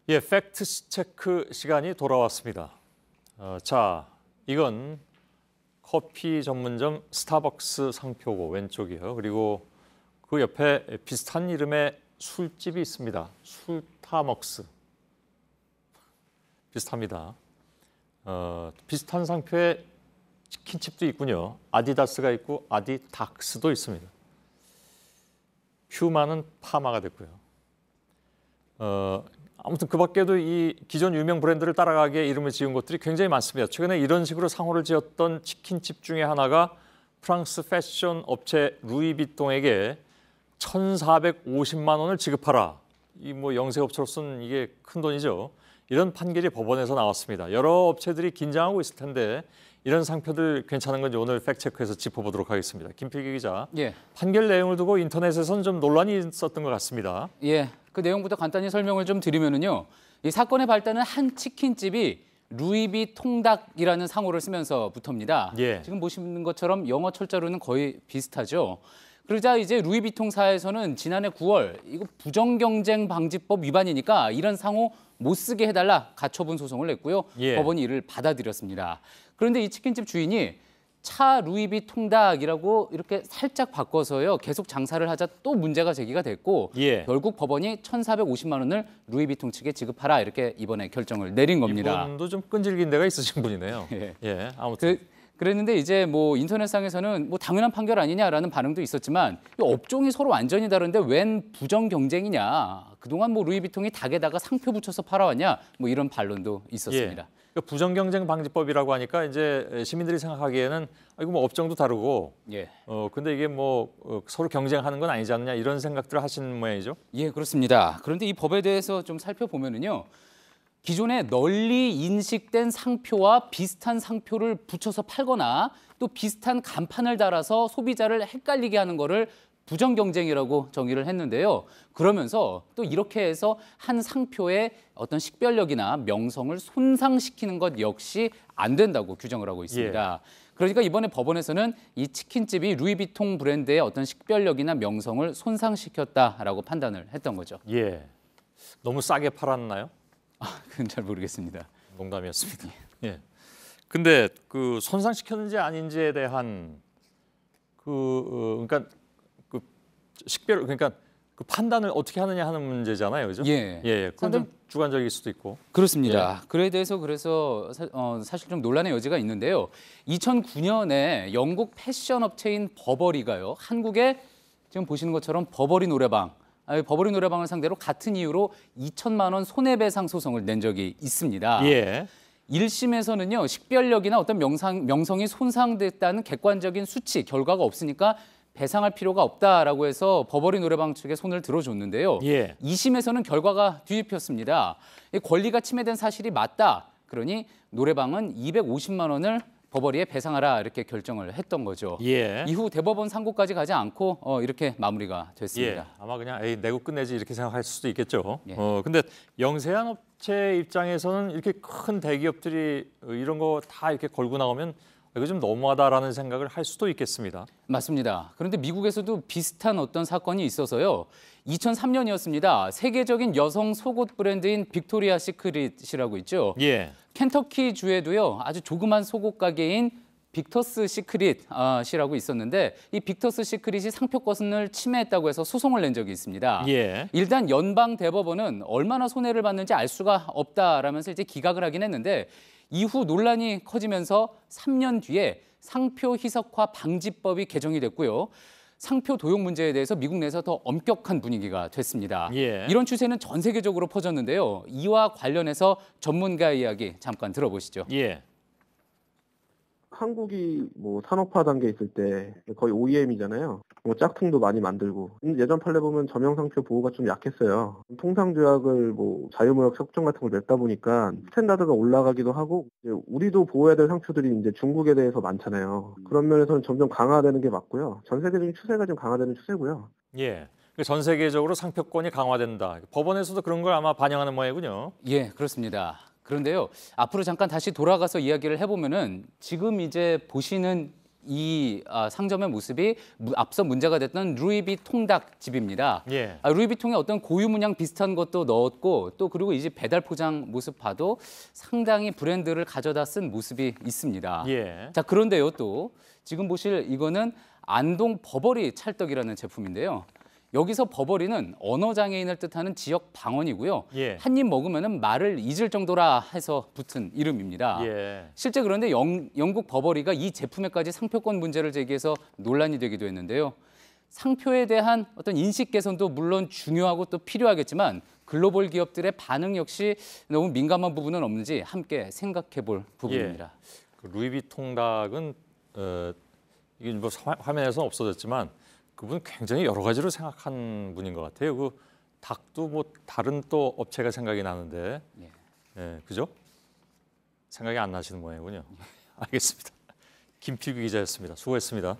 예, 팩트 체크 시간이 돌아왔습니다. 자, 이건 커피 전문점 스타벅스 상표고 왼쪽이요. 그리고 그 옆에 비슷한 이름의 술집이 있습니다. 술타먹스. 비슷합니다. 비슷한 상표의 치킨집도 있군요. 아디다스가 있고 아디닥스도 있습니다. 퓨마는 파마가 됐고요. 아무튼 그 밖에도 이 기존 유명 브랜드를 따라가기에 이름을 지은 곳들이 굉장히 많습니다. 최근에 이런 식으로 상호를 지었던 치킨집 중에 하나가 프랑스 패션 업체 루이비통에게 1,450만 원을 지급하라. 이 뭐 영세업체로서는 이게 큰 돈이죠. 이런 판결이 법원에서 나왔습니다. 여러 업체들이 긴장하고 있을 텐데 이런 상표들 괜찮은 건지 오늘 팩트체크에서 짚어보도록 하겠습니다. 김필기 기자, 예. 판결 내용을 두고 인터넷에서는 좀 논란이 있었던 것 같습니다. 예, 그 내용부터 간단히 설명을 좀 드리면은요. 이 사건의 발단은 한 치킨집이 루이비 통닭이라는 상호를 쓰면서부터입니다. 예. 지금 보시는 것처럼 영어 철자로는 거의 비슷하죠. 그러자 이제 루이비통사에서는 지난해 9월 이거 부정경쟁방지법 위반이니까 이런 상호 못 쓰게 해달라 가처분 소송을 냈고요. 예. 법원이 이를 받아들였습니다. 그런데 이 치킨집 주인이 차 루이비 통닭이라고 이렇게 살짝 바꿔서요. 계속 장사를 하자 또 문제가 제기가 됐고 예. 결국 법원이 1,450만 원을 루이비통 측에 지급하라 이렇게 이번에 결정을 내린 겁니다. 이분도 좀 끈질긴 데가 있으신 분이네요. 예. 예, 아무튼. 그랬는데 이제 뭐 인터넷상에서는 뭐 당연한 판결 아니냐라는 반응도 있었지만 이 업종이 서로 완전히 다른데 웬 부정 경쟁이냐. 그동안 뭐 루이비통이 닭에다가 상표 붙여서 팔아왔냐. 뭐 이런 반론도 있었습니다. 예. 그러니까 부정경쟁방지법이라고 하니까 이제 시민들이 생각하기에는 이거 뭐 업종도 다르고, 예. 근데 이게 뭐 서로 경쟁하는 건 아니지 않느냐 이런 생각들을 하시는 모양이죠. 예, 그렇습니다. 그런데 이 법에 대해서 좀 살펴보면은요. 기존에 널리 인식된 상표와 비슷한 상표를 붙여서 팔거나 또 비슷한 간판을 달아서 소비자를 헷갈리게 하는 거를 부정경쟁이라고 정의를 했는데요. 그러면서 또 이렇게 해서 한 상표의 어떤 식별력이나 명성을 손상시키는 것 역시 안 된다고 규정을 하고 있습니다. 그러니까 이번에 법원에서는 이 치킨집이 루이비통 브랜드의 어떤 식별력이나 명성을 손상시켰다라고 판단을 했던 거죠. 예. 너무 싸게 팔았나요? 그건 잘 모르겠습니다. 농담이었습니다. 예. 근데 그 손상시켰는지 아닌지에 대한 그러니까 그 식별 그러니까 그 판단을 어떻게 하느냐 하는 문제잖아요, 그죠? 예. 예. 그건 좀 주관적일 수도 있고. 그렇습니다. 그에 대해서 그래서 사실 좀 논란의 여지가 있는데요. 2009년에 영국 패션 업체인 버버리가요. 한국에 지금 보시는 것처럼 버버리 노래방 버버리 노래방을 상대로 같은 이유로 2천만 원 손해배상 소송을 낸 적이 있습니다. 예. 1심에서는요. 식별력이나 어떤 명성이 손상됐다는 객관적인 수치, 결과가 없으니까 배상할 필요가 없다라고 해서 버버리 노래방 측에 손을 들어줬는데요. 예. 2심에서는 결과가 뒤집혔습니다. 권리가 침해된 사실이 맞다. 그러니 노래방은 250만 원을 버버리에 배상하라 이렇게 결정을 했던 거죠. 예. 이후 대법원 상고까지 가지 않고 이렇게 마무리가 됐습니다. 예. 아마 그냥 내고 끝내지 이렇게 생각할 수도 있겠죠. 예. 근데 영세한 업체 입장에서는 이렇게 큰 대기업들이 이런 거 다 이렇게 걸고 나오면 이거 좀 너무하다라는 생각을 할 수도 있겠습니다. 맞습니다. 그런데 미국에서도 비슷한 어떤 사건이 있어서요. 2003년이었습니다. 세계적인 여성 속옷 브랜드인 빅토리아 시크릿이라고 있죠. 예. 켄터키 주에도요. 아주 조그만 속옷 가게인 빅터스 시크릿이라고 있었는데 이 빅터스 시크릿이 상표권을 침해했다고 해서 소송을 낸 적이 있습니다. 예. 일단 연방 대법원은 얼마나 손해를 봤는지 알 수가 없다라면서 이제 기각을 하긴 했는데 이후 논란이 커지면서 3년 뒤에 상표 희석화 방지법이 개정이 됐고요. 상표 도용 문제에 대해서 미국 내에서 더 엄격한 분위기가 됐습니다. 예. 이런 추세는 전 세계적으로 퍼졌는데요. 이와 관련해서 전문가 이야기 잠깐 들어보시죠. 예. 한국이 뭐 산업화 단계에 있을 때 거의 OEM이잖아요. 뭐 짝퉁도 많이 만들고. 예전 판례 보면 저명상표 보호가 좀 약했어요. 통상조약을 뭐 자유무역 협정 같은 걸 맺다 보니까 스탠다드가 올라가기도 하고 우리도 보호해야 될 상표들이 이제 중국에 대해서 많잖아요. 그런 면에서는 점점 강화되는 게 맞고요. 전 세계적인 추세가 좀 강화되는 추세고요. 예. 전 세계적으로 상표권이 강화된다. 법원에서도 그런 걸 아마 반영하는 모양이군요. 예, 그렇습니다. 그런데요, 앞으로 잠깐 다시 돌아가서 이야기를 해보면은 지금 이제 보시는 이 상점의 모습이 앞서 문제가 됐던 루이비통 닭집입니다. 예. 루이비통에 어떤 고유 문양 비슷한 것도 넣었고 또 그리고 이 집 배달 포장 모습 봐도 상당히 브랜드를 가져다 쓴 모습이 있습니다. 예. 자, 그런데요, 또 지금 보실 이거는 안동 버버리 찰떡이라는 제품인데요. 여기서 버버리는 언어 장애인을 뜻하는 지역 방언이고요. 예. 한 입 먹으면 말을 잊을 정도라 해서 붙은 이름입니다. 예. 실제 그런데 영국 버버리가 이 제품에까지 상표권 문제를 제기해서 논란이 되기도 했는데요. 상표에 대한 어떤 인식 개선도 물론 중요하고 또 필요하겠지만 글로벌 기업들의 반응 역시 너무 민감한 부분은 없는지 함께 생각해 볼 부분입니다. 그 루이비통 닭은 이게 뭐 화면에서는 없어졌지만 그분 굉장히 여러 가지로 생각한 분인 것 같아요. 그 닭도 뭐 다른 또 업체가 생각이 나는데, 예. 예, 그죠? 생각이 안 나시는 모양이군요. 알겠습니다. 김필규 기자였습니다. 수고했습니다.